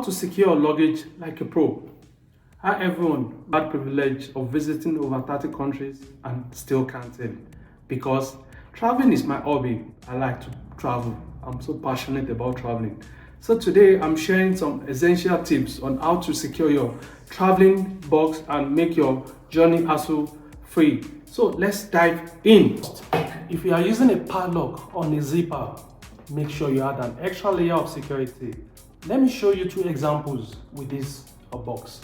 to secure your luggage like a pro. How everyone had privilege of visiting over 30 countries and still can't tell. Because traveling is my hobby. I like to travel. I'm so passionate about traveling. So today I'm sharing some essential tips on how to secure your traveling box and make your journey hassle free. So let's dive in. If you are using a padlock on a zipper, make sure you add an extra layer of security. Let me show you two examples with this box.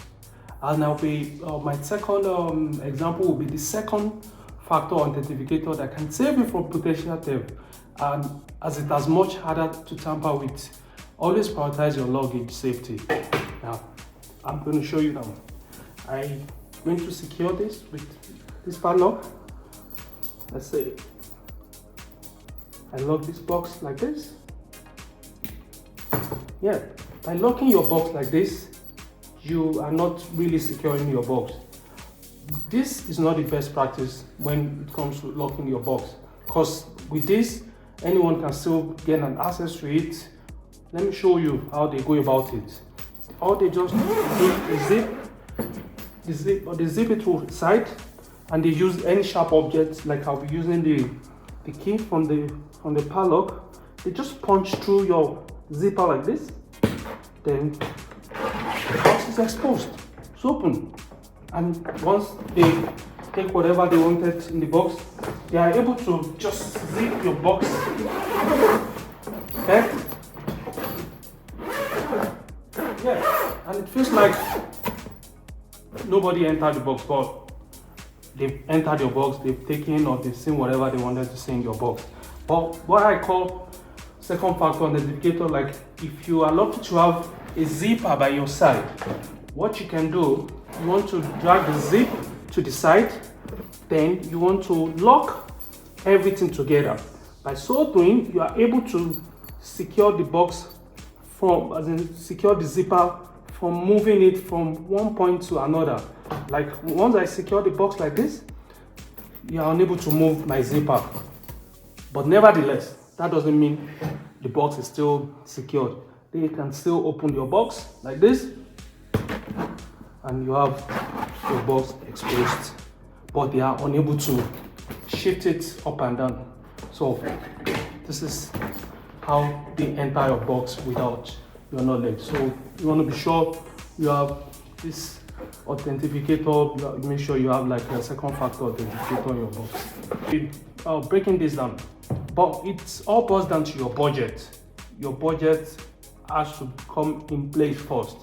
And I'll be my second example will be the second factor authenticator that can save you from potential theft. And as it is much harder to tamper with, always prioritize your luggage safety. Now, I'm going to show you now. I'm going to secure this with this padlock. Let's say I lock this box like this. Yeah, by locking your box like this, you are not really securing your box. This is not the best practice when it comes to locking your box, because with this, anyone can still get an access to it. Let me show you how they go about it. All they just do is zip it to the side, and they use any sharp objects, like I'll be using the key from the padlock. They just punch through your zipper like this, then the box is exposed. It's open, and once they take whatever they wanted in the box, they are able to just zip your box. Okay? Yeah, and it feels like nobody entered the box, but they've entered your box, they've taken or they've seen whatever they wanted to see in your box. But what I call second factor authenticator, like if you are lucky to have a zipper by your side, what you can do, you want to drag the zip to the side, then you want to lock everything together. By so doing, you are able to secure the box secure the zipper from moving it from one point to another. Like once I secure the box like this, you are unable to move my zipper. But nevertheless, that doesn't mean the box is still secured. They can still open your box like this, and you have your box exposed, but they are unable to shift it up and down. So this is how they enter your box without your knowledge. So you want to be sure you have this authenticator. Make sure you have like a second factor authenticator in your box. Breaking this down, but it's all boils down to your budget. Your budget has to come in place first.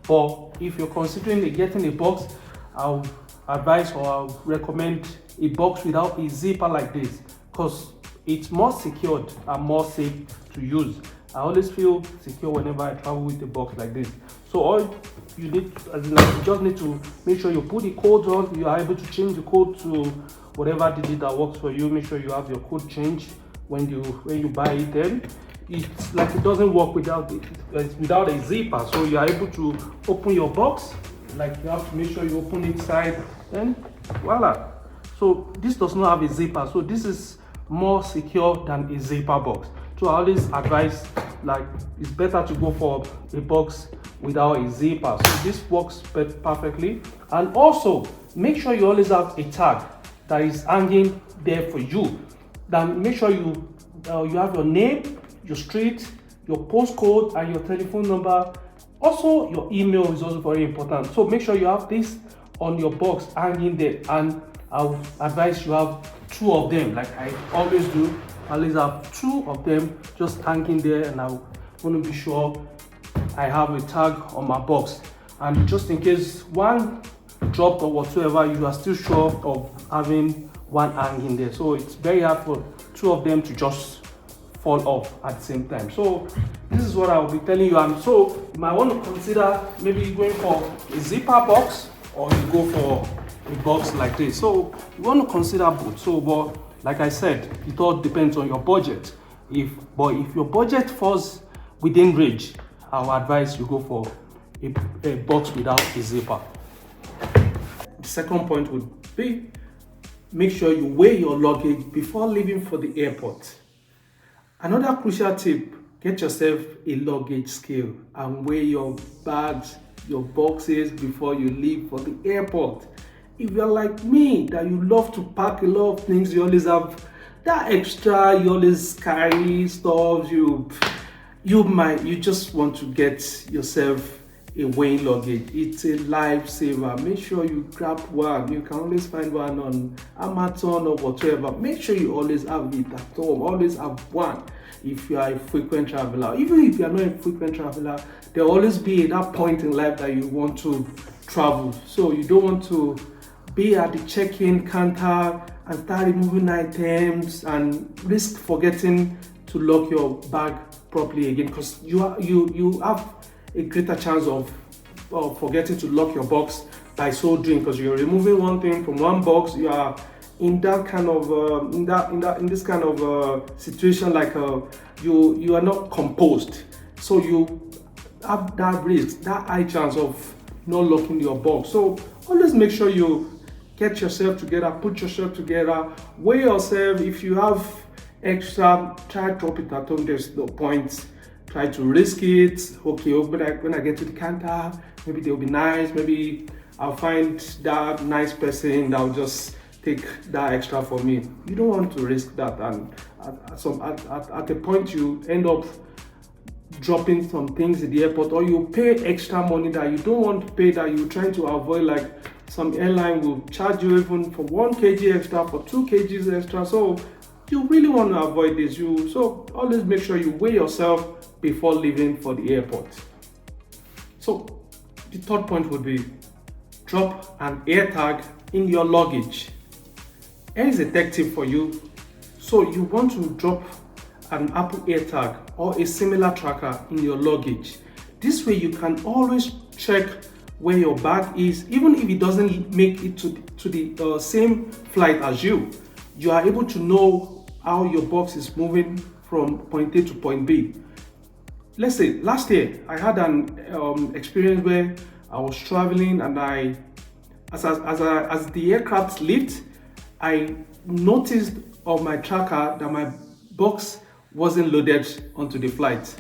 But if you're considering getting a box, I'll advise or I'll recommend a box without a zipper like this, because it's more secured and more safe to use. I always feel secure whenever I travel with a box like this. So all you need, you just need to make sure you put the code on. You are able to change the code to whatever digit that works for you. Make sure you have your code changed when you buy it. Then it's like it doesn't work without a zipper. So you are able to open your box. Like you have to make sure you open it side, then voila. So this does not have a zipper. So this is more secure than a zipper box. So I always advise, like, it's better to go for a box without a zipper. So this works perfectly. And also make sure you always have a tag that is hanging there for you. Then make sure you have your name, your street, your postcode, and your telephone number. Also, your email is also very important. So make sure you have this on your box hanging there, and I'll advise you have two of them, like I always do. I always have two of them just hanging there, and I want to be sure I have a tag on my box. And just in case one dropped or whatsoever, you are still sure of having one hanging there. So it's very hard for two of them to just fall off at the same time. So this is what I will be telling you. And so you might want to consider maybe going for a zipper box, or you go for a box like this. So you want to consider both. So, but like I said, it all depends on your budget. If your budget falls within range, I will advise you go for a box without a zipper. The second point would be, make sure you weigh your luggage before leaving for the airport. Another crucial tip get yourself a luggage scale and weigh your bags, your boxes before you leave for the airport. If you're like me, that you love to pack a lot of things, you always have that extra, you always carry stuff, you just want to get yourself a weighing luggage. It's a lifesaver. Make sure you grab one. You can always find one on Amazon or whatever. Make sure you always have it at home. Always have one. If you are a frequent traveler, even if you are not a frequent traveler, there will always be at that point in life that you want to travel. So you don't want to be at the check-in counter and start removing items and risk forgetting to lock your bag properly again, because you have a greater chance of forgetting to lock your box by so doing, because you're removing one thing from one box. You are in that kind of in this kind of situation, like you are not composed, so you have that risk, that high chance of not locking your box. So always make sure you get yourself together, put yourself together, weigh yourself. If you have extra, try to drop it at home. There's no point. Try to risk it. Okay, when I get to the counter, maybe they'll be nice. Maybe I'll find that nice person that will just take that extra for me. You don't want to risk that, and at a point you end up dropping some things in the airport, or you pay extra money that you don't want to pay, that you're trying to avoid. Like some airline will charge you even for 1 kg extra, for 2 kgs extra. So you really want to avoid this. So always make sure you weigh yourself before leaving for the airport. So the third point would be drop an air tag in your luggage. Here is a tech tip for you. So you want to drop an Apple AirTag or a similar tracker in your luggage. This way you can always check where your bag is, even if it doesn't make it to the same flight as you. You are able to know how your box is moving from point A to point B. Let's say last year I had an experience where I was traveling, and as the aircraft lift, I noticed on my tracker that my box wasn't loaded onto the flight.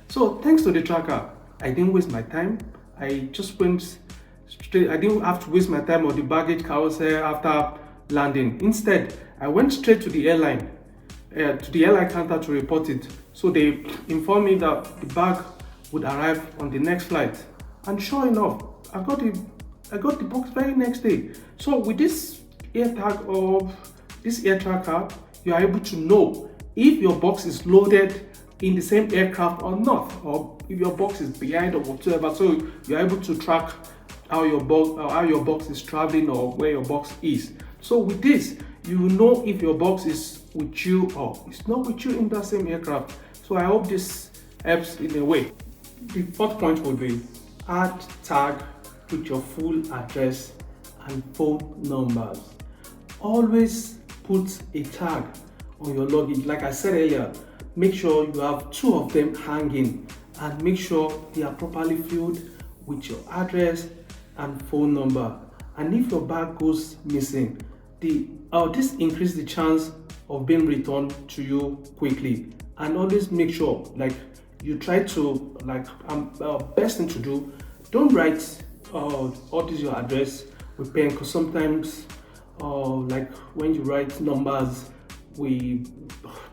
So thanks to the tracker, I didn't waste my time. I just went straight. I didn't have to waste my time on the baggage carousel after landing. Instead, I went straight to the airline counter to report it. So they informed me that the bag would arrive on the next flight, and sure enough, I got the box very next day. So with this AirTag or this air tracker, you are able to know if your box is loaded in the same aircraft or not, or if your box is behind or whatever. So you're able to track how your box is traveling or where your box is. So with this, you will know if your box is with you or it's not with you in that same aircraft. So I hope this helps in a way. The fourth point would be add tag with your full address and phone numbers. Always put a tag on your luggage. Like I said earlier, make sure you have 2 of them hanging, and make sure they are properly filled with your address and phone number. And if your bag goes missing, this increases the chance of being returned to you quickly. And always make sure, like, you try to, best thing to do, don't write all this your address with pen, because sometimes like when you write numbers, we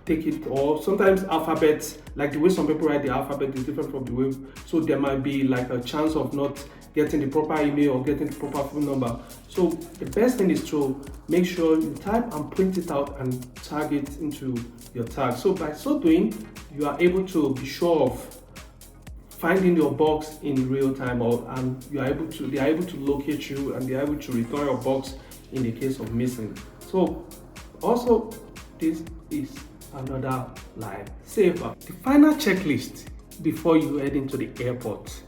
take it, or sometimes alphabets, like the way some people write the alphabet is different from the way, so there might be like a chance of not getting the proper email or getting the proper phone number. So the best thing is to make sure you type and print it out and tag it into your tag. So by so doing, you are able to be sure of finding your box in real time, and they are able to locate you, and they are able to return your box in the case of missing. So also, this is another lifesaver. The final checklist before you head into the airport.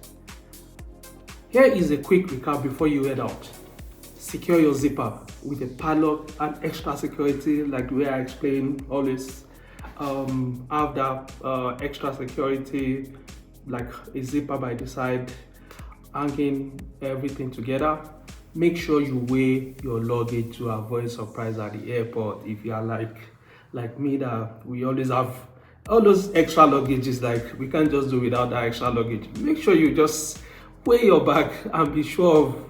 Here is a quick recap before you head out. Secure your zipper with a padlock and extra security, like the way I explained. Always have that extra security, like a zipper by the side, hanging everything together. Make sure you weigh your luggage to avoid surprise at the airport. If you are like me, that we always have all those extra luggage is like, we can't just do without that extra luggage. Make sure you just weigh your bag and be sure of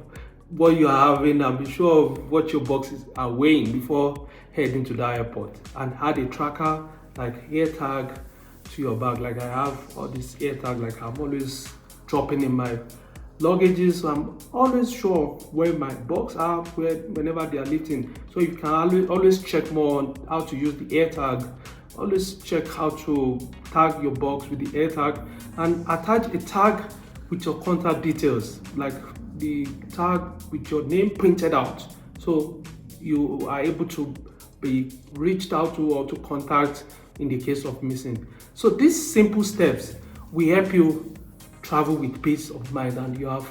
what you are having and be sure of what your boxes are weighing before heading to the airport. And add a tracker like air tag to your bag. Like I have all this air tag, like I'm always dropping in my luggages, so I'm always sure where my box are whenever they are lifting. So you can always check more on how to use the air tag. Always check how to tag your box with the air tag and attach a tag with your contact details, like the tag with your name printed out, so you are able to be reached out to or to contact in the case of missing. So these simple steps will help you travel with peace of mind and you have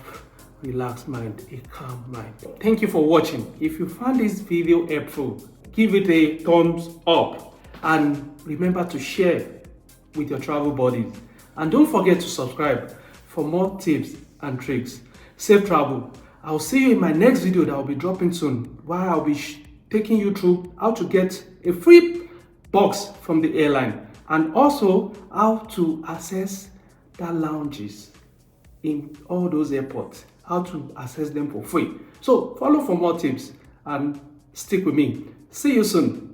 relaxed mind, a calm mind. Thank you for watching. If you found this video helpful, give it a thumbs up and remember to share with your travel buddies. And don't forget to subscribe for more tips and tricks. Safe travel. I'll see you in my next video that will be dropping soon, where I'll be taking you through how to get a free box from the airline and also how to access the lounges in all those airports, how to access them for free. So follow for more tips and stick with me. See you soon.